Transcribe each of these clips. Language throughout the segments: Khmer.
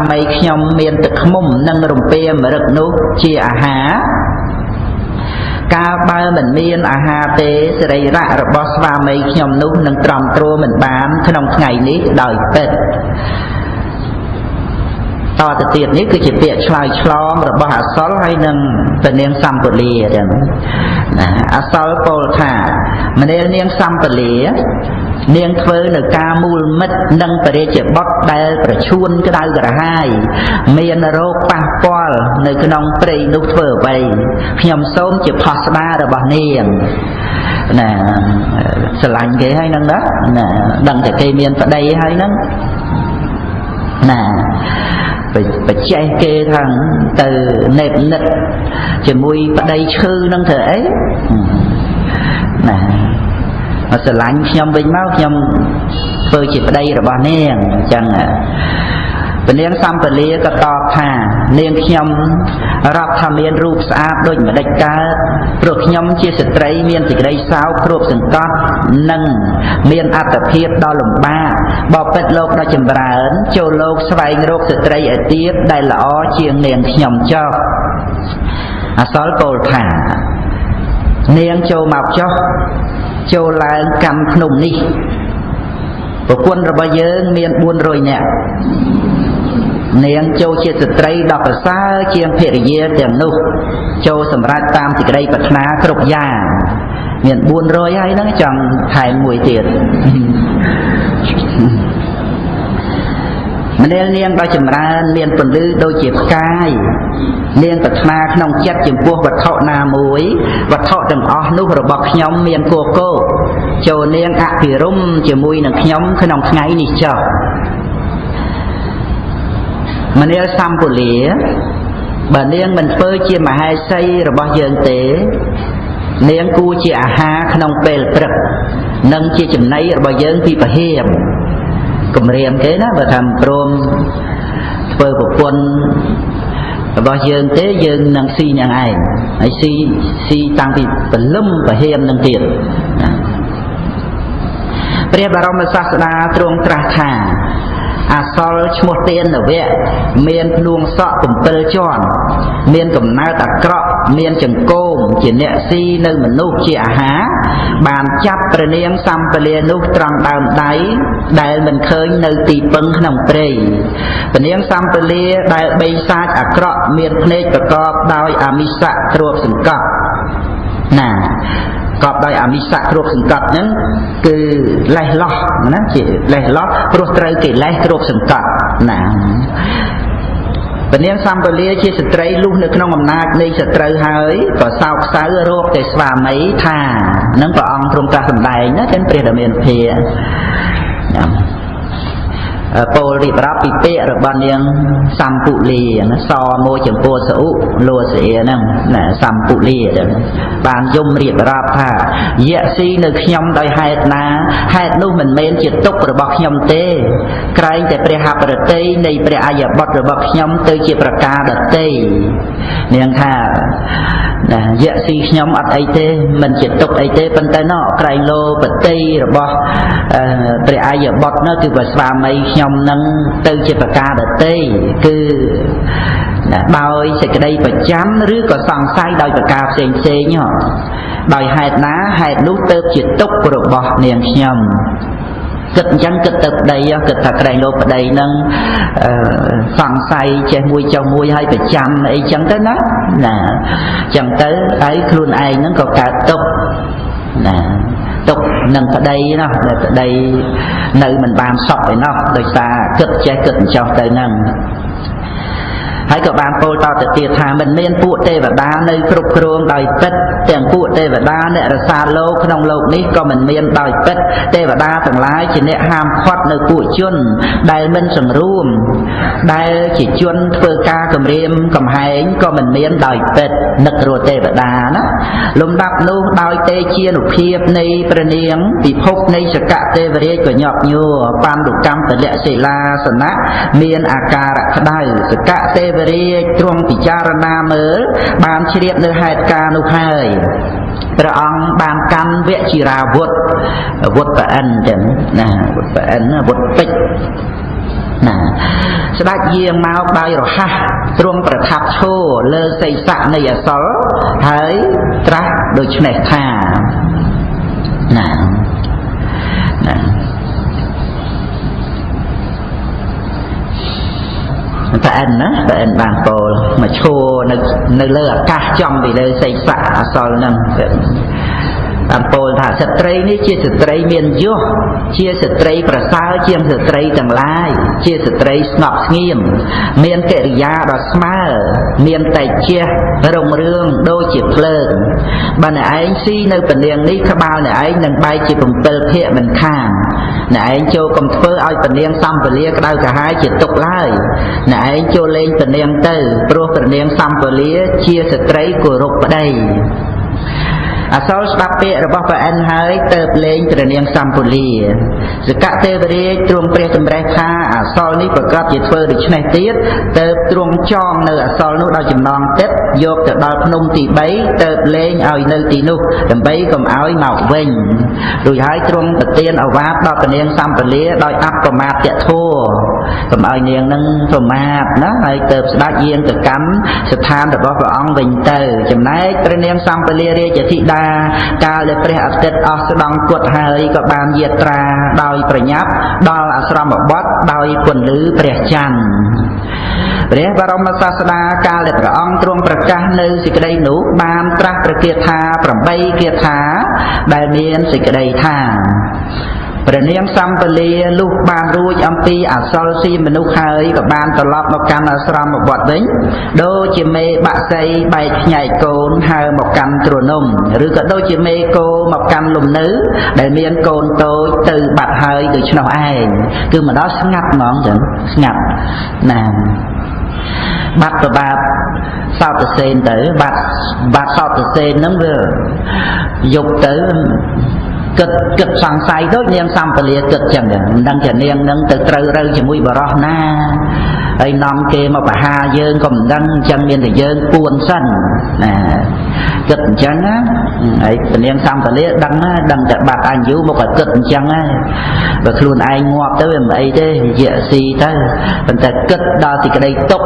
មីខ្ញុំមានទឹកខ្មុំនិងរំពាមរឹកនោះជាអាហារកាលបើមិនមានអាហារទេសរីរៈរបស់ស្វាមីខ្ញុំនោះនឹងទ្រាំទ្រមិនបានក្នុងថ្ងៃនេះដោយពិតតទៅទៀតនេះគឺជាពាក្យឆ្លើយឆ្លងរបស់អសលហើយនឹងព្រះនាងសម្ពលាចឹងណាអសលពោលថាម្នាលនាងសម្ពលានាងធ្វើនៅការមូលមិត្តនិងបរិជ្ជបុត្រដែលប្រឈួនក្តៅក្រហាយមានរោគប៉ះពាល់នៅក្នុងព្រៃនោះធ្វើអ្វីខ្ញុំសូមជាផុសស្ដាររបស់នាងណាស្រឡាញ់គេហើយហ្នឹងណាដឹងតែគេមានប្តីហើយហ្នឹងណាបច្ចេកគេថាទៅណេបនិតជាមួយប្តីឈឺនឹងធ្វើអីណាមកស្រឡាញ់ខ្ញុំវិញមកខ្ញុំធ្វើជាប្តីរបស់នាងអញ្ចឹងព្រះនាងសម្ពលាក៏តបថានាងខ្ញុំរាប់ថាមានរូបស្អាតដូចម្ដេចកើតព្រោះខ្ញុំជាស្ត្រីមានសេចក្តីសោកគ្របសង្កត់និងមានអត្តភាពដ៏លំបាកបបិទ្ធលោកដ៏ចម្រើនចូលលោកស្វែងរកស្ត្រីឯទៀតដែលល្អជាងនាងខ្ញុំចុះអសលពោលថានាងចូលមកចុះចូលឡើងកាន់ភ្នំនេះប្រពន្ធរបស់យើងមាន400នាក់នាងចូលជាស្ត្រីដ៏ប្រសើរជាងភរិយាទាំងនោះចូលសម្រាប់តាមសេចក្តីប្រាថ្នាគ្រប់យ៉ាងមាន400ហើយហ្នឹងចង់ថែមមួយទៀតម្នាលនាងដ៏ចម្រើនមានពន្លឺដូចជាផ្កាយនាងប្រាថ្នាក្នុងចិត្តចំពោះវត្ថុណាមួយវត្ថុទាំងអស់នោះរបស់ខ្ញុំមានគួរគោចូលនាងអភិរម្យជាមួយនឹងខ្ញុំក្នុងថ្ងៃនេះចុះម្នាលសម្ពលាបើនាងមិនធ្វើជាមហេសីរបស់យើងទេនាងគួរជាអាហារក្នុងពេលព្រឹកនិងជាចំណីរបស់យើងពីពហិមគម្រាមគេណាបើថាព្រមធ្វើប្រពន្ធរបស់យើងទេយើងនឹងស៊ីនឹងឯងហើយស៊ីតាំងពីព្រលឹមពហិមនឹងទៀតព្រះបរមសាស្តាទ្រង់ត្រាស់ថាអសលឈ្មោះទានវៈមានភ្នួងសក់7ជាន់មានកំណើតអាក្រក់មានចង្កូមជាអ្នកស៊ីនៅមនុស្សជាអាហារបានចាប់ព្រះនាងសម្ពលានោះត្រង់ដើមដៃដែលមិនឃើញនៅទីពឹងក្នុងព្រៃព្រះនាងសម្ពលាដែលបីសាចអាក្រក់មានភ្នែកប្រកបដោយអមិសៈទ្រពសង្កត់ណាកប់ដោយអមិសៈគ្របសង្កត់ហ្នឹងគឺលេះលោះណាជាលេះលោះព្រោះត្រូវគេលេះគ្របសង្កត់ណាព្រះនាងសម្ពលាជាស្ត្រីលុះនៅក្នុងអំណាចនៃសត្រូវហើយក៏សោកសៅរកតែស្វាមីថានឹងព្រះអង្គទ្រង់ត្រាស់សម្ដែងណាទាំងព្រះរាមាភិពោលរៀបរាប់ពីពាក្យរបស់នាងសម្ពុលាណាសមួយចំពោះសឧលោសៀហ្នឹងណាសម្ពុលាបានយំរៀបរាប់ថាយៈស៊ីនៅខ្ញុំដោយហេតុណាហេតុនោះមិនមែនជាទុក្ខរបស់ខ្ញុំទេក្រែងតែព្រះហបរតីនៃព្រះអាយបុត្ររបស់ខ្ញុំទៅជាប្រការដតីនាងថាណាយៈស៊ីខ្ញុំអត់អីទេមិនជាទុក្ខអីទេប៉ុន្តែណោះក្រែងលោបតីរបស់ព្រះអាយបុត្រនោះគឺបើស្វាមីខ្ញុំនឹងទៅជាប្រការដតីគឺដោយសេចក្តីប្រចាំឬក៏សង្ស័យដោយប្រការផ្សេងដោយហេតុណាហេតុនោះទៅជាទុក្ខរបស់នាងខ្ញុំគិតអញ្ចឹងគិតទៅប្តីគិតថាក្រែងលោកប្តីនឹងសង្ស័យចេះមួយចុះមួយឲ្យប្រចាំអីចឹងទៅណាអញ្ចឹងទៅហើយខ្លួនឯងនឹងក៏កើតទុក្ខណាទុកនឹងប្តីណាប្តីនៅមិនបានសក់ឯណោះដោយសារគិតចេះគិតចោះទៅហ្នឹងហើយក៏បានពោលតទៅទៀតថាមិនមានពួកទេវតានៅគ្រប់គ្រងដោយពិតទាំងពួកទេវតាអ្នករសាលោកក្នុងលោកនេះក៏មិនមានដោយពិតទេវតាទាំងឡាយជាអ្នកហាមឃាត់នៅពួកជនដែលមិនសង្រួមដែលជាជនធ្វើការគំរាមកំហែងក៏មិនមានដោយពិតនឹករស់ទេវតាណាលំដាប់នោះដោយទេជានុភាពនៃព្រះនាងពិភពនៃសកទេវរាជក៏ញាប់ញួរបានរុកម្មពលៈសិលាសនៈមានអាការៈក្តៅសកទេវរាជទ្រង់ពិចារណាមើលបានជ្រាបនៅហេតុការណ៍នោះហើយព្រះអង្គបានកាន់វជារាវុធវុធប្រអិនចឹងណាវុធប្រអិនវុធពេជ្រ ស្ដេចយាងមកដោយរហ័សទ្រង់ប្រថាប់ឈរលើសីស័កនៃអសលហើយត្រាស់ដូច្នេះថាតែអិនណាតែអិនបានពោលមកឈរនៅលើអាកាសចំពីលើសីស័កអសលហ្នឹងអំពោលថាស្ត្រីនេះជាស្ត្រីមានយសជាស្ត្រីប្រសើរជាងស្ត្រីទាំងឡាយជាស្ត្រីស្ងប់ស្ងៀមមានកិរិយាដ៏ស្មើមានតែជះរុងរឿងដូចជាភ្លើងបើអ្នកឯងស៊ីនៅពនាងនេះក្បាលអ្នកឯងនឹងបែកជា7ភាគមិនខានអ្នកឯងចូលកុំធ្វើឲ្យពនាងសម្ពលាក្តៅក្រហាយជាទុកឡើយអ្នកឯងចូលលេងពនាងទៅព្រោះពនាងសម្ពលាជាស្ត្រីគោរពប្តីអសលស្ដាប់ពាក្យរបស់ព្រះអិនហើយទៅលេងព្រះនាងសម្ពុលាសកទេវរាជទ្រង់ព្រះតម្រេះថាអសលនេះប្រកបជាធ្វើដូច្នេះទៀតទៅទ្រង់ចងនៅអសលនោះដោយចំណងទឹកយកទៅដល់ភ្នំទី3ទៅលេងឲ្យនៅទីនោះដើម្បីកុំឲ្យមកវិញរួចហើយទ្រង់ប្រទានឱវាទដល់ព្រះនាងសម្ពុលាដោយអបមាទធម៌កុំឲ្យនាងនឹងប្រមាទណាហើយទៅស្ដេចយាងទៅកម្មស្ថានរបស់ព្រះអង្គវិញទៅចំណែកព្រះនាងសម្ពុលារាជธิដាកាលដែលព្រះអាទិត្យអស់ស្ដង់គត់ហើយក៏បានយាត្រាដោយប្រញាប់ដល់អាស្រមបទដោយពន្លឺព្រះច័ន្ទព្រះបរមសាស្តាកាលដែលព្រះអង្គទ្រង់ប្រកាសនៅសេចក្តីនោះបានត្រាស់ព្រះគាថា8គាថាដែលមានសេចក្តីថាព្រះនាងសម្ពលាលុះបានរួចអំពីអសលស៊ីមនុស្សហើយក៏បានត្រឡប់មកកាន់អាស្រមវត្តវិញដូចជាមេបាក់សីបែកខ្ញែកកូនហើរមកកាន់ទ្រនំឬក៏ដូចជាមេគោមកកាន់លំនៅដែលមានកូនតូចទៅបាត់ហើយដូច្នោះឯងគឺមកដល់ស្ងាត់ហ្មងចឹងស្ងាត់ណាបាត់ប្របាទសោតសេនទៅបាត់សោតសេនហ្នឹងវាយកទៅគិតសង្ស័យដូចនាងសម្ពលាគិតចឹងមិនដឹងថានាងនឹងទៅត្រូវរើជាមួយបរោះណាហើយនាំគេមកបហាយើងក៏មិនដឹងអញ្ចឹងមានតែយើងពួនសិនណាគិតអញ្ចឹងណាហើយព្រះនាងសម្ពលាដឹងណាដឹងតែបាត់អញ្ញូមកក៏គិតអញ្ចឹងហើយបើខ្លួនឯងងាប់ទៅវាមិនអីទេយៈស៊ីទៅប៉ុន្តែគិតដល់ទីក្តីទុក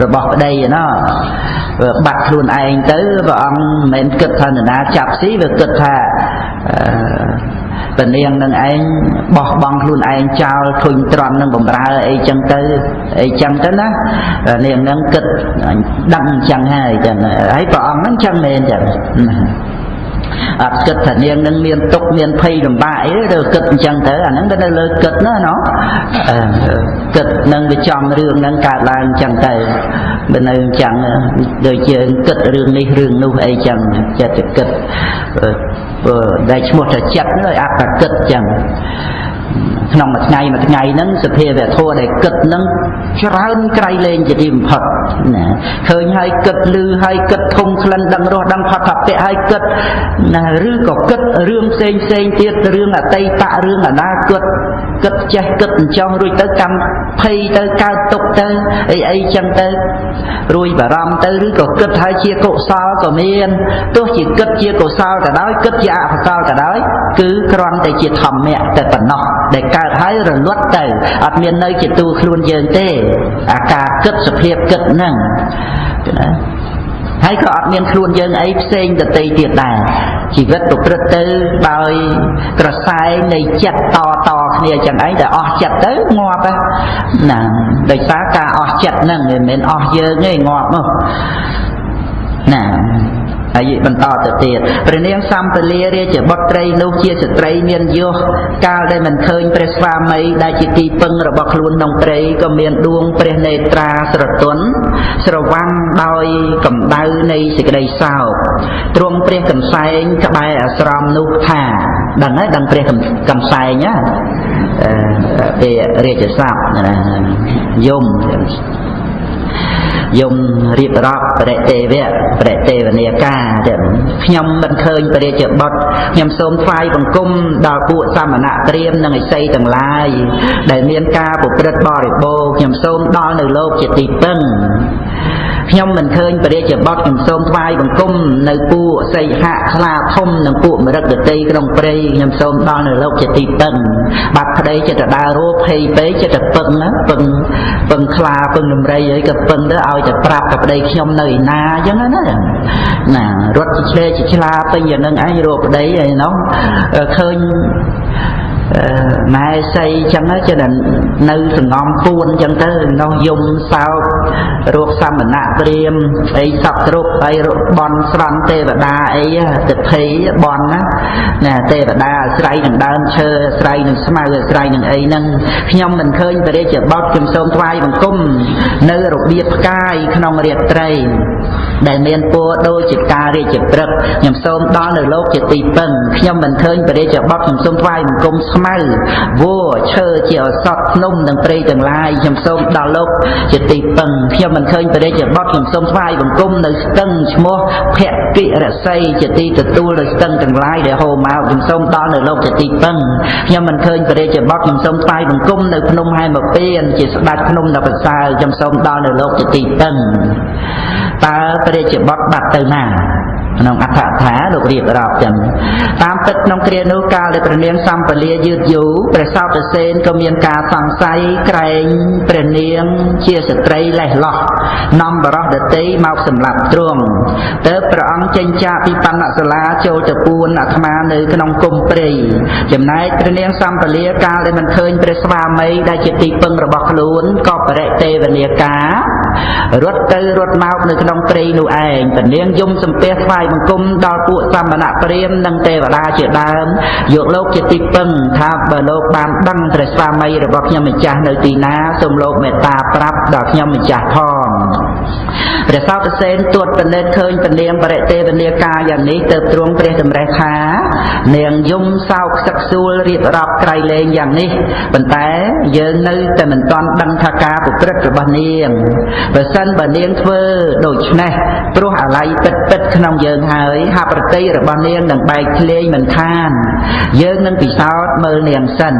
របស់ប្តីណាបាត់ខ្លួនឯងទៅព្រះអង្គមិនមែនគិតថានរណាចាប់ស៊ីវាគិតថាពនាងនឹងឯងបោះបង់ខ្លួនឯងចោលធុញទ្រាន់នឹងបំរើអីចឹងទៅណានាងនឹងគិតដឹងអញ្ចឹងហើយចឹងហើយព្រះអង្គនឹងចឹងមែនចឹងអត់គិតថានាងនឹងមានទុកមានភ័យលំបាកអីទេគិតអញ្ចឹងទៅអាហ្នឹងទៅនៅលើគិតណាគិតនឹងវាចំរឿងហ្នឹងកើតឡើងអញ្ចឹងទៅបើនៅអញ្ចឹងដូចយើងគិតរឿងនេះរឿងនោះអីចឹងចិត្តគិតដែលឈ្មោះថាចិត្តហ្នឹងអត្តគិតចឹងក្នុងមួយថ្ងៃហ្នឹងសភាវៈធម៌ដែលគិតហ្នឹងច្រើនក្រៃលែងជាទីបំផុតណាឃើញហើយគិតឮហើយគិតធំក្លិនដឹងរសដឹងផុតភពៈហើយគិតណាឬក៏គិតរឿងផ្សេងទៀតរឿងអតីតរឿងអនាគតគិតចេះគិតអញ្ចឹងរួចទៅកម្មភ័យទៅកើតទុកទៅអីចឹងទៅរួយបារម្ភទៅឬក៏គិតហើយជាកុសលក៏មានទោះជាគិតជាកុសលក៏ដោយគិតជាអកុសលក៏ដោយគឺគ្រាន់តែជាធម្មៈតែប៉ុណ្ណោះដែលកើតហើយរលត់ទៅអត់មាននៅជាទូខ្លួនយើងទេអាការគិតសភាពគិតហ្នឹងណាហើយក៏អត់មានខ្លួនយើងអីផ្សេងទៅទៀតដែរជីវិតប្រព្រឹត្តទៅដោយក្រសែងនៃចិត្តតគ្នាចឹងឯងតែអស់ចិត្តទៅងាប់ណាដោយសារការអស់ចិត្តហ្នឹងមិនមែនអស់យើងទេងាប់មកណាហើយបន្តទៅទៀតព្រះនាងសម្ពលារាជបុត្រីនោះជាស្ត្រីមានយសកាលដែលមិនឃើញព្រះស្វាមីដែលជាទីពឹងរបស់ខ្លួនក្នុងព្រៃក៏មានដួងព្រះនេត្រាស្រទន់ស្រវាំងដោយកម្ដៅនៃសេចក្តីសោកទ្រង់ព្រះកំសែងក្បែរអាស្រមនោះថាដឹងហើយដឹងព្រះកំសែងណាពេលរាជសព្ទណាយមរៀបរាប់បរិទេវៈបរិទេវនាការខ្ញុំមិនឃើញព្រះរាជបុត្រខ្ញុំសូមថ្វាយបង្គំដល់ពួកសមណព្រាហ្មណ៍និងឥសីទាំងឡាយដែលមានការប្រព្រឹត្តបរិបូរណ៍ខ្ញុំសូមដល់នៅលោកជាទីពឹង ខ្ញុំមិនឃើញព្រះរាជបុត្រខ្ញុំសូមថ្វាយបង្គំនៅពួកសីហៈខ្លាធំនិងពួកមរឹកដតីក្នុងព្រៃខ្ញុំសូមដល់នៅលោកជាទីពឹងបាត់ក្តីចិត្តដើររੂភ័យពេកចិត្តពឹងណាពឹងខ្លាពឹងដំរីអីក៏ពឹងទៅឲ្យតែប្រាប់តែប្តីខ្ញុំនៅឯណាអញ្ចឹងណារត់ជាឆ្លេជាឆ្លាពេញយ៉ាងហ្នឹងឯងរੂប្តីឯនោះឃើញម៉ែសីចឹងទៅនៅសងំពួនចឹងទៅនោះយំសោករោគសមណៈព្រាមអីសពគ្រប់ហើយបន់ស្រន់ទេវតាអីទៅភ័យបន់ណាទេវតាអាស្រ័យនឹងដើមឈើអាស្រ័យនឹងស្មៅអាស្រ័យនឹងអីហ្នឹងខ្ញុំមិនឃើញព្រះរាជបុត្រខ្ញុំសូមថ្វាយបង្គំនៅរបៀបផ្កាយក្នុងរាត្រីដែលមានពណ៌ដូចជាការរាជព្រឹកខ្ញុំសូមដល់នៅលោកជាទីពឹងខ្ញុំមិនឃើញព្រះរាជបុត្រខ្ញុំសូមថ្វាយបង្គំស្មៅវោឈើជាអសត់ភ្នំនិងព្រៃទាំងឡាយខ្ញុំសូមដល់លោកជាទីពឹងខ្ញុំមិនឃើញព្រះរាជបុត្រខ្ញុំសូមថ្វាយបង្គំនៅស្ទឹងឈ្មោះភកិរស័យជាទីទទួលដោយស្ទឹងទាំងឡាយដែលហូរមកខ្ញុំសូមដល់នៅលោកជាទីពឹងខ្ញុំមិនឃើញព្រះរាជបុត្រខ្ញុំសូមថ្វាយបង្គំនៅភ្នំហែមពៀនជាស្ដេចភ្នំដ៏ប្រសើរខ្ញុំសូមដល់នៅលោកជាទីពឹងតើព្រះរាជបុត្របាត់ទៅណាក្នុងអត្ថកថាលោករៀបរាប់ចឹងតាមពិតក្នុងគ្រានោះកាលដែលព្រះនាងសម្ពលាយឺតយូរព្រះសោតសេនក៏មានការសង្ស័យក្រែងព្រះនាងជាស្ត្រីលេះលោះនាំបរោះដតីមកសម្លាប់ទ្រង់ទើបព្រះអង្គចេញចាកពីបណ្ណសាលាចូលទៅពួនអាត្មានៅក្នុងគុម្ពព្រៃចំណែកព្រះនាងសម្ពលាកាលដែលមិនឃើញព្រះស្វាមីដែលជាទីពឹងរបស់ខ្លួនក៏បរិទេវនាការរត់ទៅរត់មកនៅក្នុងព្រៃនោះឯងព្រះនាងយំសំពះថ្វាយបង្គំដល់ពួកសមណព្រាហ្មណ៍និងទេវតាជាដើមយកលោកជាទីពឹងថាបើលោកបានដឹងព្រះស្វាមីរបស់ខ្ញុំម្ចាស់នៅទីណាសូមលោកមេត្តាប្រាប់ដល់ខ្ញុំម្ចាស់ផងព្រះសោតសេនទួតពិនិត្យឃើញព្រះនាងបរិទេវនាការយ៉ាងនេះទើបទ្រង់ព្រះតម្រេះថានាងយំសោកខ្សឹកខ្សួលរៀបរាប់ក្រៃលែងយ៉ាងនេះប៉ុន្តែយើងនៅតែមិនទាន់ដឹងថាការប្រព្រឹត្តរបស់នាងបើសិនបើនាងធ្វើដូច្នេះព្រោះអាល័យពិតក្នុងយើងហើយហបរតីរបស់នាងនឹងបែកធ្លាយមិនខានយើងនឹងពិសោធន៍មើលនាងសិន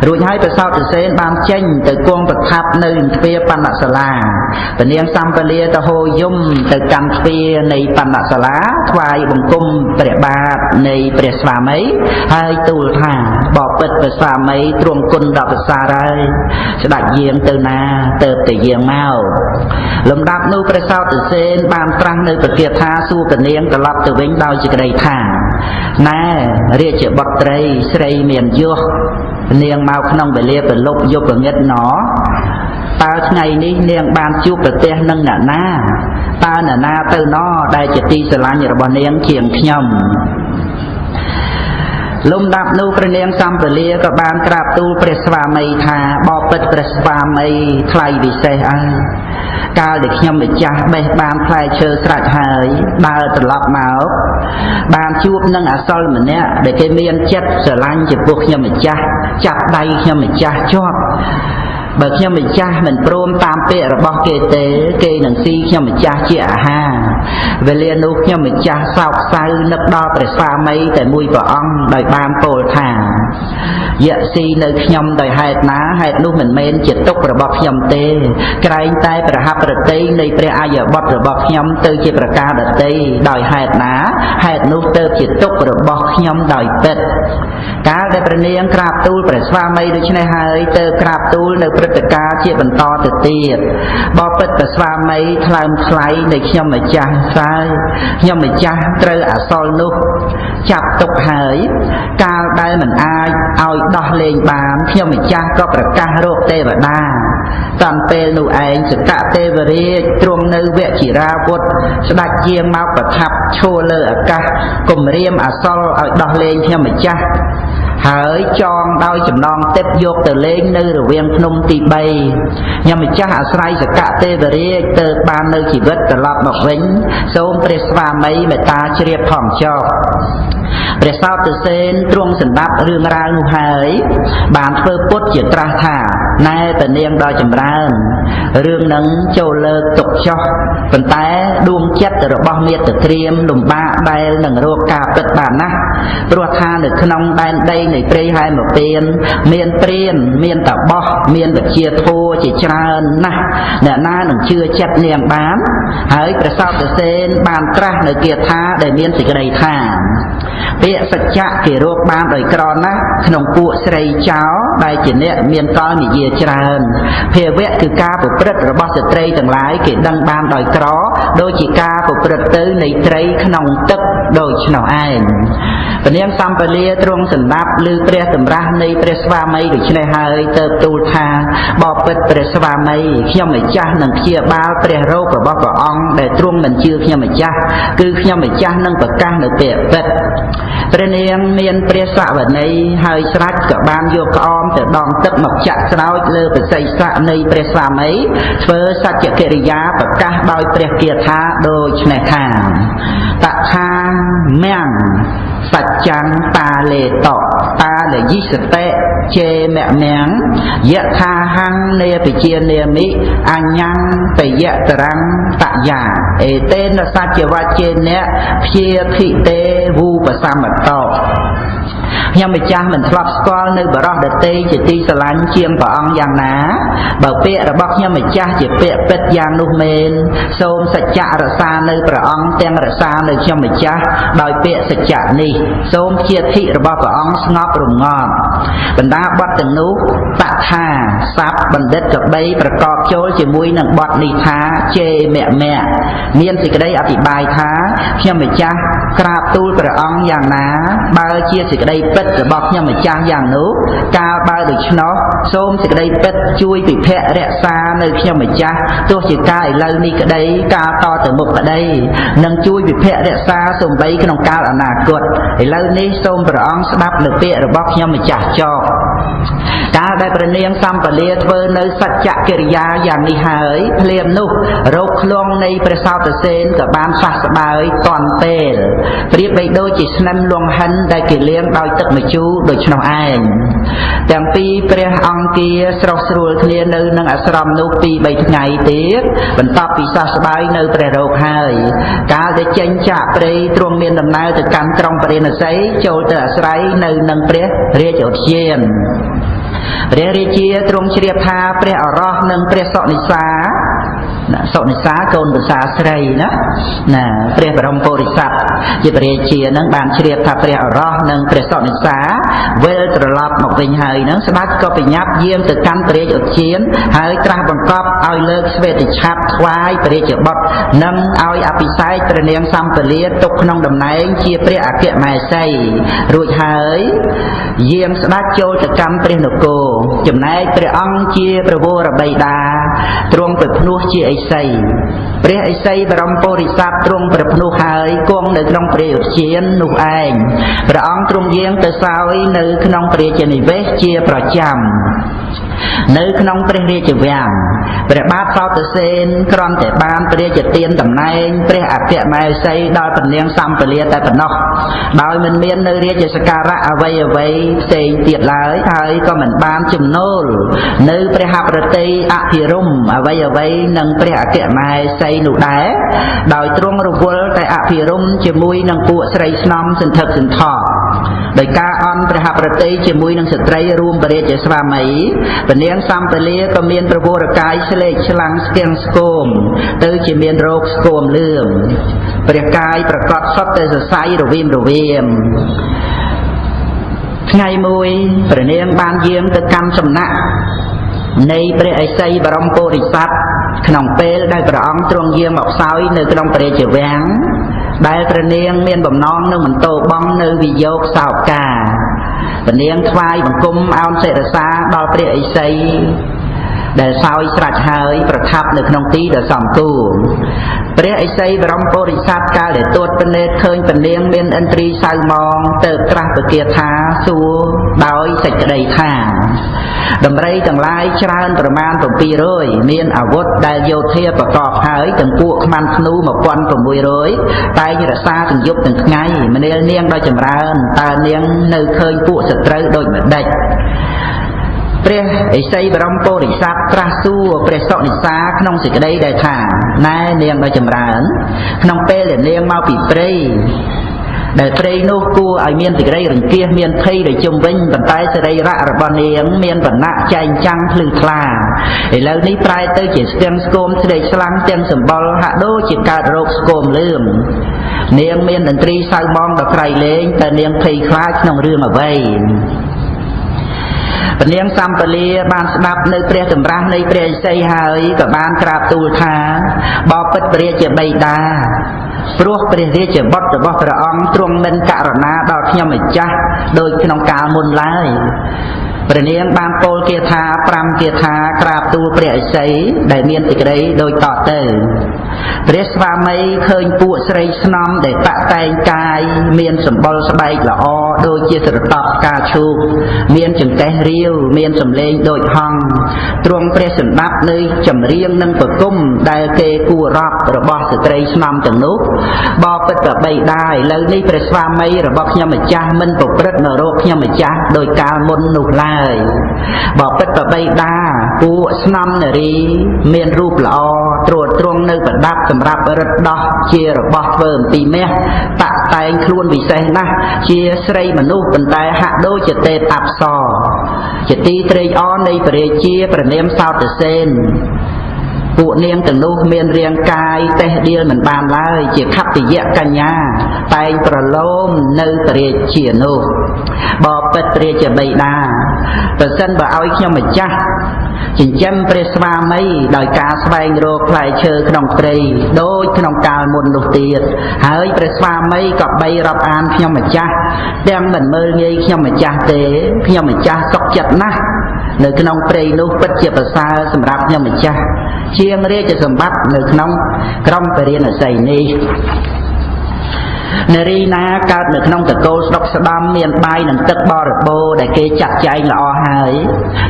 រួចហើយព្រះសោតសេនបានចេញទៅគង់ប្រថាប់នៅទ្វារបណ្ណសាលាព្រះនាងសម្ពលាទៅហូរយំទៅកាន់ទ្វារនៃបណ្ណសាលាថ្វាយបង្គំព្រះបាទនៃព្រះស្វាមីហើយទូលថាបបិទ្ធព្រះស្វាមីទ្រង់គុណដល់ប្រសើរហើយស្ដេចយាងទៅណាទៅតែយាងមកលំដាប់នោះព្រះសោតសេនបានត្រាស់នៅប្រគាថាសួរព្រះនាងត្រឡប់ទៅវិញដោយសេចក្តីថាណែរាជបុត្រីស្រីមានយសនាងមកក្នុងវេលាប្រលប់យប់ល្ងិតណតើថ្ងៃនេះនាងបានជួបប្រទះនឹងអ្នកណាតើអ្នកណាទៅណដែលជាទីស្រឡាញ់របស់នាងជាងខ្ញុំលំដាប់នោះព្រះនាងសម្ពលាក៏បានក្រាបទូលព្រះស្វាមីថាបបិទ្ធព្រះស្វាមីថ្លៃវិសេសអើយកាលដែលខ្ញុំម្ចាស់បេះបានផ្លែឈើស្រេចហើយដើរត្រឡប់មកបានជួបនឹងអសុលម្នាក់ដែលគេមានចិត្តស្រឡាញ់ចំពោះខ្ញុំម្ចាស់ចាប់ដៃខ្ញុំម្ចាស់ជាប់បើខ្ញុំម្ចាស់មិនព្រមតាមពាក្យរបស់គេទេគេនឹងស៊ីខ្ញុំម្ចាស់ជាអាហារវេលានោះខ្ញុំម្ចាស់សោកសៅនឹកដល់ព្រះស្វាមីតែមួយព្រះអង្គដោយបានពោលថាយៈស៊ីនៅខ្ញុំដោយហេតុណាហេតុនោះមិនមែនជាទុក្ខរបស់ខ្ញុំទេក្រែងតែប្រហាប់ប្រតិនៃព្រះអាយបុត្ររបស់ខ្ញុំទៅជាប្រការដតីដោយហេតុណាហេតុនោះទៅជាទុក្ខរបស់ខ្ញុំដោយពិតកាលដែលព្រះនាងក្រាបទូលព្រះស្វាមីដូច្នេះហើយទៅក្រាបទូលនៅព្រឹត្តិការណ៍ជាបន្តទៅទៀតបបិទ្ធព្រះស្វាមីថ្លើមថ្លៃនៃខ្ញុំម្ចាស់ហើយខ្ញុំម្ចាស់ត្រូវអសលនោះចាប់ទុកហើយកាលដែលមិនអាចឲ្យដោះលែងបានខ្ញុំម្ចាស់ក៏ប្រកាសរកទេវតាតាមពេលនោះឯងសកទេវរាជទ្រង់នៅវជារាវុធស្ដេចយាងមកប្រថាប់ឈរលើអាកាសគំរាមអសលឲ្យដោះលែងខ្ញុំម្ចាស់ហើយចងដោយចំណងទឹកយកទៅលេងនៅរវាងភ្នំទី3ខ្ញុំម្ចាស់អាស្រ័យសកទេវរាជទៅបាននៅជីវិតត្រឡប់មកវិញសូមព្រះស្វាមីមេត្តាជ្រាបផងចុះព្រះសោតសេនទ្រង់សម្ដាប់រឿងរ៉ាវនោះហើយបានធ្វើពុតជាត្រាស់ថា ណែតនាងដល់ចម្រើនរឿងនឹងចូលលើកទុកចោះប៉ុន្តែដួងចិត្តរបស់មាតុក្រាមលំបាកដែលនឹងរកការពិតបានណាស់ព្រោះថានៅក្នុងដែនដីនៃព្រៃហែមពៀនមានព្រានមានតាបោះមានវិជាធម៌ជាច្រើនណាស់អ្នកណានឹងជឿចិត្តនាងបានហើយព្រះសោតសេនបានត្រាស់នៅគាថាដែលមានសេចក្តីថាពាក្យសច្ចៈគេរកបានដោយក្រណាស់ក្នុងពួកស្រីចោដែលជាអ្នកមានកលនិយាច្រើនភាវៈគឺការប្រព្រឹត្តរបស់ស្ត្រីទាំងឡាយគេដឹងបានដោយក្រដូចជាការប្រព្រឹត្តទៅនៃត្រីក្នុងទឹកដូច្នោះឯងព្រះនាងសម្ពលាទ្រង់សម្ដាប់ឮព្រះសម្រាប់នៃព្រះស្វាមីដូច្នេះហើយទៅទូលថាបបិទ្ធព្រះស្វាមីខ្ញុំម្ចាស់នឹងព្យាបាលព្រះរោគរបស់ព្រះអង្គដែលទ្រង់មិនជឿខ្ញុំម្ចាស់គឺខ្ញុំម្ចាស់នឹងប្រកាសនៅពេលពិតព្រះនាងមានព្រះសវនីហើយស្រេចក៏បានយកក្អមទៅដងទឹកមកចាក់ស្រោចលើបសិស័កនៃព្រះស្វាមីធ្វើសច្ចកិរិយាប្រកាសដោយព្រះគាថាដូចនេះថាតថាមំសច្ចੰតាលេតតាលយិសតិជេមមំយថាហੰនេបជានាមិអញ្ញੰបយតរੰតយាអេតេនសច្ចវជេនៈព្យាធិតេវូបសមតោខ្ញុំម្ចាស់មិនធ្លាប់ស្គាល់នៅបរិសដតីជាទីស្រឡាញ់ជាងព្រះអង្គយ៉ាងណាបើពាក្យរបស់ខ្ញុំម្ចាស់ជាពាក្យពិតយ៉ាងនោះមែនសូមសច្ចៈរក្សានៅព្រះអង្គទាំងរក្សានៅខ្ញុំម្ចាស់ដោយពាក្យសច្ចៈនេះសូមព្យាធិរបស់ព្រះអង្គស្ងប់រងាប់បណ្ដាបទទាំងនោះបថាស័ព្ទបណ្ឌិតកបីប្រកបចូលជាមួយនឹងបទនេះថាជេមមៈមានសេចក្តីអធិប្បាយថាខ្ញុំម្ចាស់ក្រាបទូលព្រះអង្គយ៉ាងណាបើជាសេចក្តីពិតរបស់ខ្ញុំម្ចាស់យ៉ាងនោះកាលបើដូច្នោះសូមសេចក្តីពិតជួយពិភៈរក្សានៅខ្ញុំម្ចាស់ទោះជាការឥឡូវនេះក្តីការតទៅមុខក្តីនឹងជួយពិភៈរក្សាសំបីក្នុងកាលអនាគតឥឡូវនេះសូមព្រះអង្គស្ដាប់នៅពាក្យរបស់ខ្ញុំម្ចាស់ចោលកាលដែលព្រះនាងសម្ពលាធ្វើនៅសច្ចកិរិយាយ៉ាងនេះហើយភ្លាមនោះរោគឃ្លាំងនៃព្រះសោតសេនក៏បានសះស្បើយតាន់ពេលប្រៀបបីដូចជាស្នឹមលង្ហិនដែលគេលាងដោយទឹកម្ជូរដូច្នោះឯងទាំងពីរព្រះអង្គាស្រស់ស្រួលគ្នានៅនឹងអាស្រមនោះ 2-3 ថ្ងៃទៀតបន្ទាប់ពីសះស្បើយនៅព្រះរោគហើយកាលដែលចេញចាកព្រៃទ្រង់មានដំណើរទៅកាន់ក្រុងពរាណសីចូលទៅអាស្រ័យនៅនឹងព្រះរាជឧទ្យានព្រះរាជាទ្រង់ជ្រាបថាព្រះអរោះនិងព្រះសុនិសាសុនិសាកូនប្រសាស្រីណាព្រះបរមពុរិស័ទជាព្រះរាជានឹងបានជ្រាបថាព្រះអរោះនិងព្រះសុនិសាវិលត្រឡប់មកវិញហើយនឹងស្ដេចក៏ប្រញាប់យាងទៅកាន់ព្រះរាជឧទ្យានហើយត្រាស់បង្គាប់ឲ្យលើកស្វេតឆ័ត្រថ្វាយព្រះរាជបុត្រនិងឲ្យអភិសេកព្រះនាងសម្ពលាទុកក្នុងតំណែងជាព្រះអគ្គមហេសីរួចហើយយាងស្ដេចចូលទៅកាន់ព្រះនគរចំណែកព្រះអង្គជាព្រះវរបិតាទ្រង់ទៅភ្នោះជាឥសីព្រះឥសីបរមពុរិស័ទទ្រង់ប្រភ្នោះហើយគង់នៅក្នុងព្រះឧទ្យាននោះឯងព្រះអង្គទ្រង់យាងទៅសោយនៅក្នុងព្រះរាជនិវេសជាប្រចាំនៅក្នុងព្រះរាជវាំងព្រះបាទសោតសេនគ្រាន់តែបានព្រះរាជទានតំណែងព្រះអគ្គមហេសីដល់ព្រះនាងសម្ពលាតែប៉ុណ្ណោះដោយមិនមាននៅរាជសក្ការៈអ្វីផ្សេងទៀតឡើយហើយក៏មិនបានចំណូលនៅព្រះហឫទ័យអភិរមអ្វីនឹងព្រះអគ្គមហេសីនោះដែរដោយទ្រង់រវល់តែអភិរមជាមួយនឹងពួកស្រីស្នំសន្ធឹកសន្ធកដោយការអន់ព្រះហឫទ័យជាមួយនឹងស្ត្រីរួមព្រះរាជស្វាមីព្រះនាងសម្ពលាក៏មានប្រវរកាយស្លេកឆ្លាំងស្គាំងស្គមទៅជាមានរោគស្គមលឿងព្រះកាយប្រកបសុទ្ធតែសរសៃរវីមរវាមថ្ងៃមួយព្រះនាងបានយាងទៅកាន់សំណាក់នៃព្រះឥសីបរមពុរិស័ទក្នុងពេលដែលព្រះអង្គទ្រង់យាងមកសោយនៅក្នុងព្រះរាជវាំងដែលព្រះនាងមានបំណងនឹងបន្តបងនៅវិយោគសោកាព្រះនាងថ្វាយបង្គំអោនសិរសាដល់ព្រះឥសីដែលសោយស្រេចហើយប្រថាប់នៅក្នុងទីដ៏សំគួរព្រះឥសីបរមពុរិស័ទកាលដែលទួតព្រះនេត្រឃើញព្រះនាងមានឥន្ទ្រីសៅមងទៅត្រាស់ប្រគាថាសួរដោយសេចក្តីថាដំរីទាំងឡាយច្រើនប្រមាណ700មានអាវុធដែលយោធាប្រកបហើយទាំងពួកខ្មាន់ធ្នូ1600តែងរក្សាទាំងយប់ទាំងថ្ងៃមនាលនាងដោយចម្រើនតើនាងនៅឃើញពួកសត្រូវដូចម្ដេច ព្រះឥសីបរមពោធិសត្វត្រាស់សួរព្រះសុនិសាក្នុងសេចក្តីដែលថាណែនាងដ៏ចម្រើនក្នុងពេលដែលនាងមកពីព្រៃដែលព្រៃនោះគួរឲ្យមានសេចក្តីរង្គៀសមានភ័យដោយជុំវិញប៉ុន្តែសរីរៈរបស់នាងមានវណ្ណៈចែងចាំងភ្លឺថ្លាឥឡូវនេះប្រែទៅជាស្ទាំងស្គមស្លេកស្លាំងទាំងសម្បុរហាក់ដូចជាកើតរោគស្គមលឿងនាងមានតន្ត្រីសៅម៉ងដល់ក្រៃលែងតែនាងភ័យខ្លាចក្នុងរឿងអ្វីព្រះនាងសម្ពលាបានស្ដាប់នៅព្រះតម្រាស់នៃព្រះឥសីហើយក៏បានក្រាបទូលថាបបិទ្ធព្រះរាជាបិតាព្រោះព្រះរាជបុត្ររបស់ព្រះអង្គទ្រង់មិនករណាដល់ខ្ញុំម្ចាស់ដោយក្នុងកាលមុនឡើយព្រះនាងបានពោលគាថា5គាថាក្រាបទូលព្រះឥសីដែលមានសេចក្តីដូចតទៅព្រះស្វាមីឃើញពួកស្រីស្នំដែលតាក់តែងកាយមានសម្បុរស្បែកល្អដូចជាស្រទាប់ផ្កាឈូកមានចង្កេះរាវមានសម្លេងដូចហង្សទ្រង់ព្រះសម្ដាប់នៅចម្រៀងនិងប្រគំដែលគេគួររាប់របស់ស្ត្រីស្នំទាំងនោះបបិទ្ធបិតាឥឡូវនេះព្រះស្វាមីរបស់ខ្ញុំម្ចាស់មិនប្រព្រឹត្តនៅរោគខ្ញុំម្ចាស់ដោយកាលមុននោះឡើយបបិទ្ធបិតាពួកស្នំនារីមានរូបល្អត្រួតត្រងនៅប្រដាប់សម្រាប់រឹតដោះជារបស់ធ្វើអំពីមាសតាក់តែងខ្លួនពិសេសណាស់ជាស្រីមនុស្សប៉ុន្តែហាក់ដូចជាទេពអប្សរជាទីត្រេកអរនៃព្រះរាជាព្រះនាមសោតសេនពួកនាងទាំងនោះមានរាងកាយតេះដៀលមិនបានឡើយជាខប្បយៈកញ្ញាតែងប្រឡូមនៅព្រះរាជានោះបបិទ្ធព្រះរាជាបិតាប្រសិនបើឲ្យខ្ញុំម្ចាស់ចិញ្ចឹមព្រះស្វាមីដោយការស្វែងរកផ្លែឈើក្នុងព្រៃដូចក្នុងកាលមុននោះទៀតហើយព្រះស្វាមីក៏បីរាប់អានខ្ញុំម្ចាស់ទាំងមិនមើលងាយខ្ញុំម្ចាស់ទេខ្ញុំម្ចាស់សុខចិត្តណាស់នៅក្នុងព្រៃនោះពិតជាប្រសើរសម្រាប់ខ្ញុំម្ចាស់ជាងរាជសម្បត្តិនៅក្នុងក្រុងពរាណសីនេះនារីណាកើតនៅក្នុងតកូលស្រុកស្ដំមានបាយនិងទឹកបរិបូរណ៍ដែលគេចាត់ចែងល្អហើយ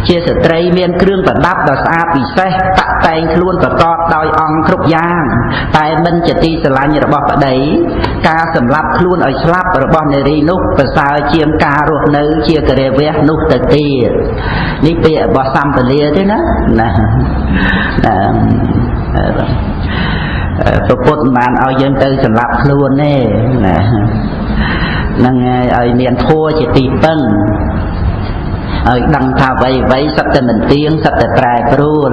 ជាស្ត្រីមានគ្រឿងប្រដាប់ដ៏ស្អាតពិសេសតាក់តែងខ្លួនប្រកបដោយអង្គគ្រប់យ៉ាងតែមិនជាទីស្រឡាញ់របស់ប្តីការសម្លាប់ខ្លួនឲ្យស្លាប់របស់នារីនោះប្រសើរជាងការរស់នៅជាករិវៈនោះទៅទៀតនេះពាក្យរបស់សម្ពលាទេណាប្រពុតមិនបានឲ្យយើងទៅសម្លាប់ខ្លួនទេណាហ្នឹងហើយឲ្យមានធัวជាទីពឹងឲ្យដឹងថាអ្វីសិតតែមិនទៀងសិតតែប្រែប្រួល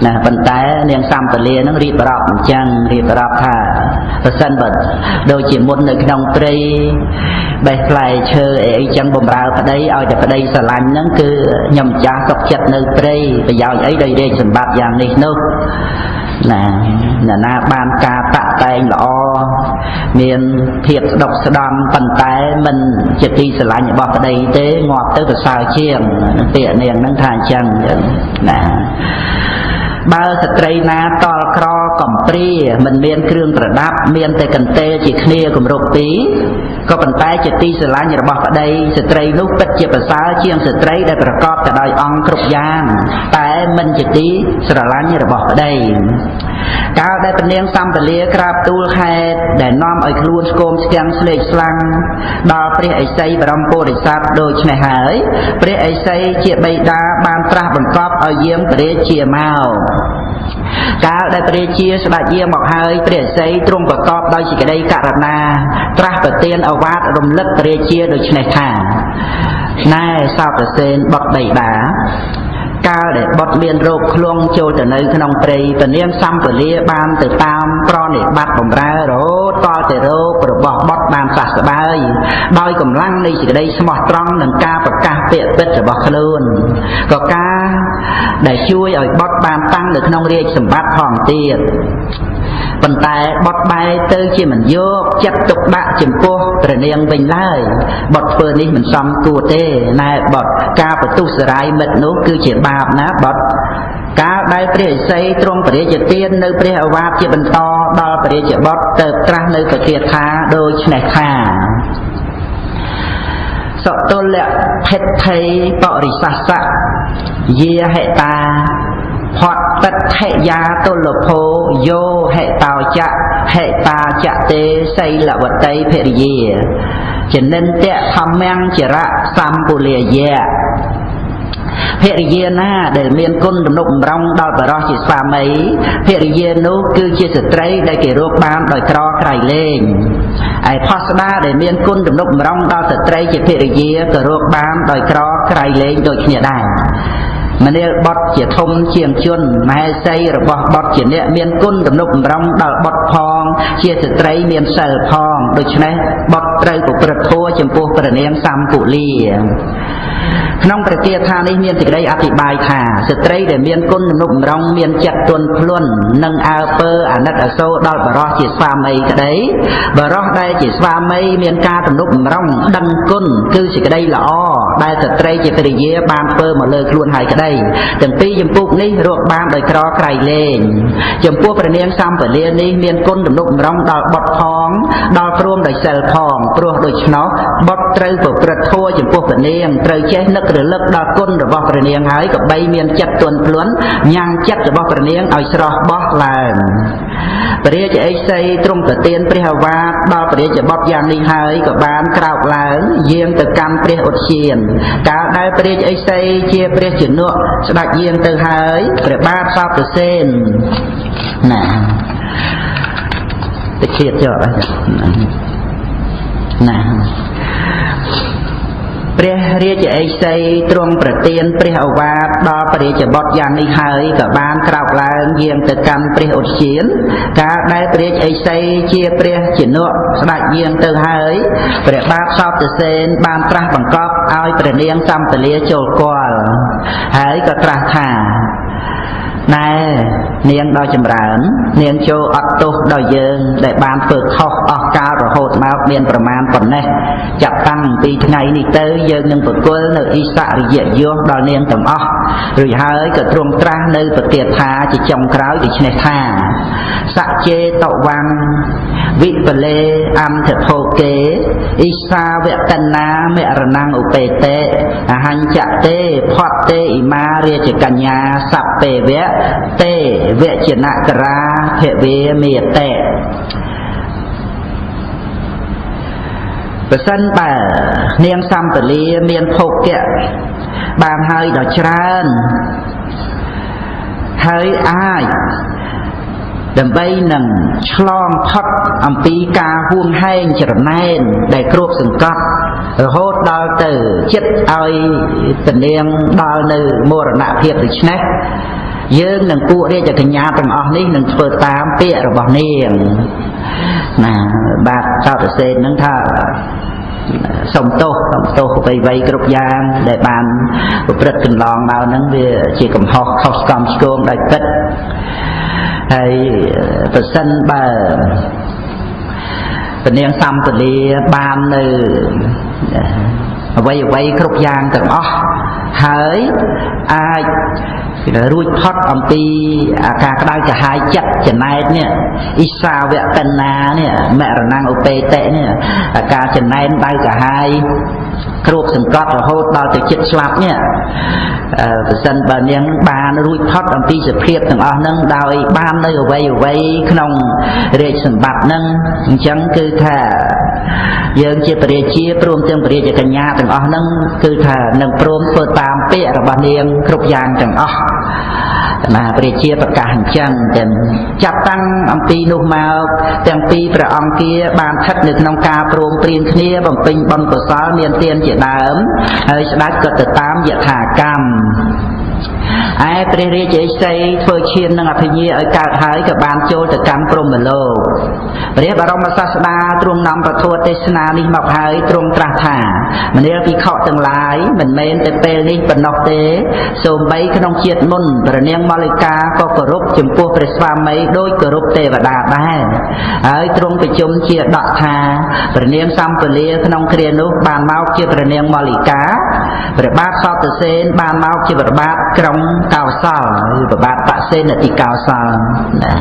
ណាប៉ុន្តែនាងសម្ពលានឹងរៀបរាប់អញ្ចឹងរៀបរាប់ថាប្រសិនបើដូចជាមុននៅក្នុងព្រៃបេះផ្លែឈើអីចឹងបំរើប្តីឲ្យតែប្តីស្រឡាញ់ហ្នឹងគឺខ្ញុំម្ចាស់សុខចិត្តនៅព្រៃប្រយោជន៍អីដោយរាជសម្បត្តិយ៉ាងនេះនោះណាបានការតាក់តែងល្អមានភាពស្ដុកស្ដំប៉ុន្តែមិនជាទីស្រឡាញ់របស់ប្តីទេងាប់ទៅប្រសើរជាងពាក្យនាងហ្នឹងថាអញ្ចឹងណាបើស្ត្រីណាតល់ក្រកំព្រាមិនមានគ្រឿងប្រដាប់មានតែកន្ទេលជាគ្នាគម្រប់ពីរក៏ប៉ុន្តែជាទីស្រឡាញ់របស់ប្តីស្ត្រីនោះពិតជាប្រសើរជាងស្ត្រីដែលប្រកបទៅដោយអង្គគ្រប់យ៉ាងតែមិនជាទីស្រឡាញ់របស់ប្តីកាលដែលព្រះនាងសម្ពលាក្រាបទូលខេត្តដែលនាំឲ្យខ្លួនស្គមស្គាំងស្លេកស្លាំងដល់ព្រះឥសីបរមពោធិសត្វដូច្នេះហើយព្រះឥសីជាបិតាបានត្រាស់បង្គាប់ឲ្យយាងព្រះរាជាមកកាលដែលព្រះរាជាស្ដេចយាងមកហើយព្រះឥសីទ្រង់ប្រកបដោយសេចក្តីករុណាត្រាស់ប្រទានឱវាទរំលឹកព្រះរាជាដូច្នេះថាណែសោតសេនបុត្របិតាកាលដែលបុត្រមានរោគឃ្លង់ចូលទៅនៅក្នុងព្រៃព្រះនាងសម្ពលាបានទៅតាមប្រណិប័តបំរើរហូតដល់តែរោគរបស់បុត្របានសះស្បើយដោយកម្លាំងនៃសេចក្តីស្មោះត្រង់និងការប្រកាសពាក្យពិតរបស់ខ្លួនក៏ការដែលជួយឲ្យបុត្របានតាំងនៅក្នុងរាជសម្បត្តិផងទៀតប៉ុន្តែបុត្របែរទៅជាមិនយកចិត្តទុកដាក់ចំពោះព្រះនាងវិញឡើយបុត្រធ្វើនេះមិនសមគួរទេណែបុត្រការបន្ទុះសរាយមិត្តនោះគឺជាបាបណាបុត្រកាលដែលព្រះឥសីទ្រង់ព្រះរាជទាននៅព្រះឱវាទជាបន្តដល់ព្រះរាជបុត្រទៅត្រាស់នៅព្រះគាថាដូចនេះថាសតុលៈភេដ្ឋីបរិសស្សៈយាហេតាផតតិដ្ឋិយាតុលភោយោហេតោចៈហេតាចៈទេសីលវតីភរិយាចនិន្ទៈធម្មញ្ចរៈសម្ពុលាយៈ ភរិយាណាដែលមានគុណទំនុកបំរុងដល់បរិសជាស្វាមីភរិយានោះគឺជាស្ត្រីដែលគេរកបានដោយក្រក្រៃលែងឯផស្តាដែលមានគុណទំនុកបំរុងដល់ស្ត្រីជាភរិយាក៏រកបានដោយក្រក្រៃលែងដូចគ្នាដែរមនាលបុត្រជាធំជាងជនមហេសីរបស់បុត្រជាអ្នកមានគុណទំនុកបំរុងដល់បុត្រផងជាស្ត្រីមានសិលផងដូច្នេះបុត្រត្រូវប្រព្រឹត្តធម៌ចំពោះព្រះនាងសម្ពុលាក្នុងព្រះគាថានេះមានសេចក្តីអធិប្បាយថាស្ត្រីដែលមានគុណទំនុកបំរុងមានចិត្តទន់ភ្លន់និងអើពើអាណិតអាសូរដល់បរិសជាស្វាមីក្តីបរិសដែលជាស្វាមីមានការទំនុកបំរុងដឹងគុណគឺសេចក្តីល្អដែលស្ត្រីជាភរិយាបានធ្វើមកលើខ្លួនហើយក្តីទាំងពីរចម្ពោះនេះរកបានដោយក្រក្រៃលែងចំពោះព្រះនាងសម្ពលានេះមានគុណទំនុកបំរុងដល់បុត្រផងដល់ព្រមដោយសិលផងព្រោះដូច្នោះបុត្រត្រូវប្រព្រឹត្តធម៌ចំពោះព្រះនាងត្រូវចេះនឹករលឹកដល់គុណរបស់ព្រះនាងហើយក៏បីមានចិត្តទន់ភ្លន់ញ៉ាំងចិត្តរបស់ព្រះនាងឲ្យស្រស់បោះឡើងព្រះរាជឥសីទ្រង់ប្រទានព្រះអាវាទដល់ព្រះរាជបុត្រយ៉ាងនេះហើយក៏បានក្រោកឡើងយាងទៅកាន់ព្រះឧទ្យានកាលដែលព្រះរាជឥសីជាព្រះជនកស្ដេចយាងទៅហើយព្រះបាទសោតសេនណាទៅឃ្លាតចុះណាព្រះរាជឥសីទ្រង់ប្រទានព្រះឱវាទដល់ព្រះរាជបុត្រយ៉ាងនេះហើយក៏បានក្រោកឡើងយាងទៅកាន់ព្រះឧទ្យានកាលដែលព្រះរាជឥសីជាព្រះជនកស្ដេចយាងទៅហើយព្រះបាទសោតសេនបានត្រាស់បង្គាប់ឲ្យព្រះនាងសម្ពលាចូលគាល់ហើយក៏ត្រាស់ថាណែនាងដល់ចម្រើននាងចូលអត់ទោសដល់យើងដែលបានធ្វើខុសអស់កាលរហូតមកមានប្រមាណប៉ុណ្ណេះចាប់តាំងពីថ្ងៃនេះទៅយើងនឹងប្រគល់នៅអិសរិយយសដល់នាងទាំងអស់រួចហើយក៏ទ្រង់ត្រាស់នៅប្រទាថាជាចុងក្រោយដូច្នេះថាសច្ចេតវੰវិបលេអន្តភោកេអិសាវតនាមរណងឧបេតេអហញ្ចតេផតតេអ៊ីមារាជកញ្ញាសัพពេវៈតេវជនករាភវេមេតេប្រសិនបើនាងសម្ពលាមានភោគៈបានហើយដល់ច្រើនហើយអាចដើម្បីនឹងឆ្លងផុតអំពីការហួងហែងច្រណែនដែលគ្របសង្កត់រហូតដល់ទៅចិត្តឲ្យពនាងដល់នៅមរណភាពដូច្នេះយើងនឹងពួករាជកញ្ញាទាំងអស់នេះនឹងធ្វើតាមពាក្យរបស់នាងណាបាទសោតសេននឹងថាសុំទោសអ្វីៗគ្រប់យ៉ាងដែលបានប្រព្រឹត្តកន្លងមកហ្នឹងវាជាកំហុសខុសស្គមឆ្គងដោយពិតហើយប្រសិនបើពនាងសម្ពលាបាននៅអ្វីគ្រប់យ៉ាងទាំងអស់ហើយអាចរួចផុតអំពីការក្តៅក្រហាយចិត្តចំណែកនេះអ៊ីសាវតនានេះមរណងឧបេតេនេះការចំណែនដៅក្រហាយគ្របសង្កត់រហូតដល់ទៅចិត្តស្លាប់នេះប្រសិនបើនាងបានរួចផុតអំពីសភាពទាំងអស់ហ្នឹងដោយបាននៅអ្វីក្នុងរាជសម្បត្តិហ្នឹងអញ្ចឹងគឺថាយើងជាព្រះរាជាព្រមទាំងព្រះរាជកញ្ញាទាំងអស់ហ្នឹងគឺថានឹងព្រមធ្វើតាមពាក្យរបស់នាងគ្រប់យ៉ាងទាំងអស់ណាព្រះរាជាប្រកាសអញ្ចឹងទាំងចាប់តាំងអំពីនោះមកទាំងពីរព្រះអង្គគាបានស្ថិតនៅក្នុងការព្រមព្រៀងគ្នាបំពេញបុណ្យកុសលមានទានជាដើមហើយស្ដេចក៏ទៅតាមយថាកម្មឯព្រះរាជឥសីធ្វើឈាននឹងអភិញ្ញាឲ្យកើតហើយក៏បានចូលទៅកាន់ព្រហ្មលោកព្រះបរមសាស្តាទ្រង់នាំពធទេសនានេះមកហើយទ្រង់ត្រាស់ថាមនាលភិក្ខុទាំងឡាយមិនមែនតែពេលនេះប៉ុណ្ណោះទេសូម្បីក្នុងជាតិមុនព្រះនាងម៉ាលិកាក៏គោរពចំពោះព្រះស្វាមីដោយគោរពទេវតាដែរហើយទ្រង់ប្រជុំជាដកថាព្រះនាងសម្ពលាក្នុងគ្រានោះបានមកជាព្រះនាងម៉ាលិកាព្រះបាទសោតសេនបានមកជាព្រះបាទក្រុងកោសលឬព្រះបាទបសេនតិកោសលណា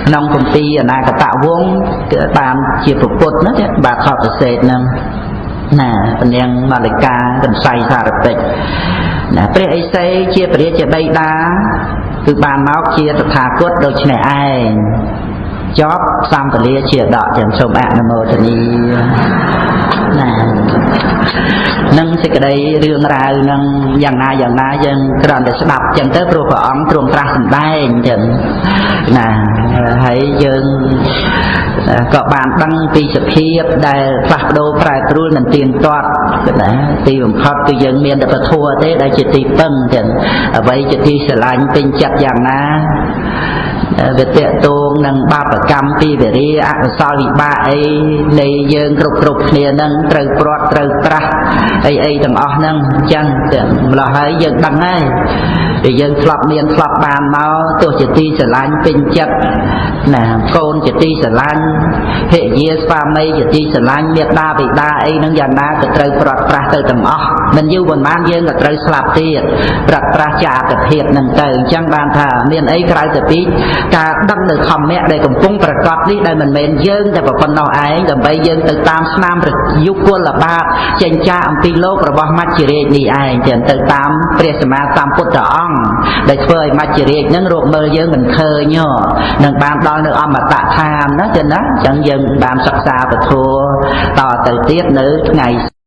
ក្នុងគម្ពីរអនាគតវង្សគឺបានជាប្រពុតណាបាទសោតសេនហ្នឹងណាព្រះនាងម៉ាលិកាកន្សៃសារតិចណាព្រះឥសីជាព្រះរាជបិតាគឺបានមកជាតថាគតដូច្នេះឯង ចប់សម្ពលាជាដកទាំងសូមអនុមោទនីណានឹងសេចក្តីរឿងរ៉ាវនឹងយ៉ាងណាយើងគ្រាន់តែស្ដាប់ចឹងទៅព្រោះព្រះអង្គទ្រង់ត្រាស់សម្ដែងចឹងណាហើយយើងក៏បានដឹងពីសភាពដែលផ្លាស់ប្ដូរប្រែប្រួលមិនទៀងទាត់ណាទីបំផុតគឺយើងមានតែពធัวទេដែលជាទីពឹងចឹងអ្វីជាទីស្រឡាញ់ពេញចិត្តយ៉ាងណាវាតេតងនឹងបាបកម្មពីវិរិយអកុសលវិបាកអីនៃយើងគ្រប់គ្នានឹងត្រូវព្រាត់ត្រូវប្រាស់អីទាំងអស់ហ្នឹងអញ្ចឹងម្ល៉េះហើយយើងដឹងហើយដែលយើងធ្លាប់មានធ្លាប់បានមកទោះជាទីស្រឡាញ់ពេញចិត្តណាកូនជាទីស្រឡាញ់ភរិយាស្វាមីជាទីស្រឡាញ់មេត្តាបិតាអីហ្នឹងយ៉ាងណាក៏ត្រូវព្រាត់ប្រាស់ទៅទាំងអស់មិនយូរប៉ុន្មានយើងក៏ត្រូវស្លាប់ទៀតព្រាត់ប្រាស់ចាកភាពហ្នឹងទៅអញ្ចឹងបានថាមានអីក្រៅទៅពីការដឹងនៅធម្មៈដែលកំពុងប្រកបនេះដែលមិនមែនយើងតែប៉ុណ្ណោះឯងដើម្បីយើងទៅតាមស្នាមយុគលបាតចេញចាកអំពីលោករបស់មច្ចរាជនេះឯងទាំងទៅតាមព្រះសម្មាសម្ពុទ្ធអង្គដែលធ្វើឲ្យមច្ចរាជនឹងរកមើលយើងមិនឃើញនឹងបានដល់នៅអមតៈឋានណាចឹងណាអញ្ចឹងយើងបានសិក្សាពធតទៅទៀតនៅថ្ងៃ